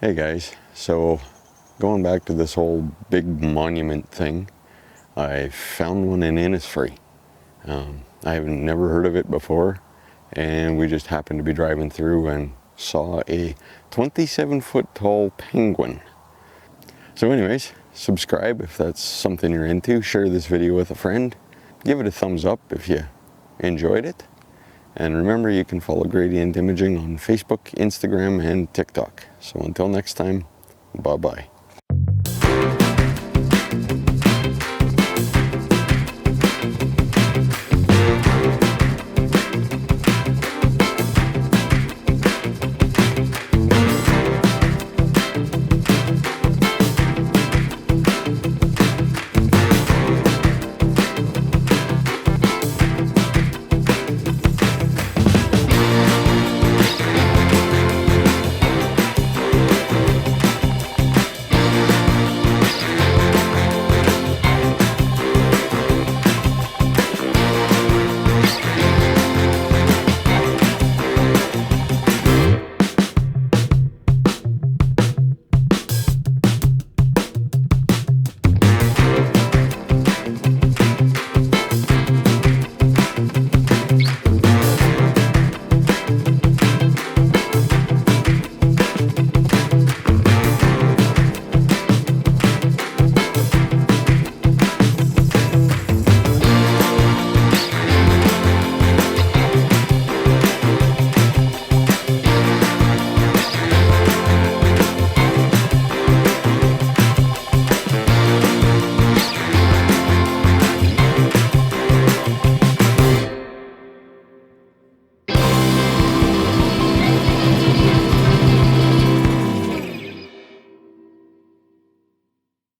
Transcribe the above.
Hey guys, so going back to this whole big monument thing, I found one in Innisfree. I have never heard of it before, and we just happened to be driving through and saw a 27-foot tall penguin. So anyways, subscribe if that's something you're into, share this video with a friend, give it a thumbs up if you enjoyed it, and remember you can follow Gradient Imaging on Facebook, Instagram, and TikTok. So until next time, bye-bye.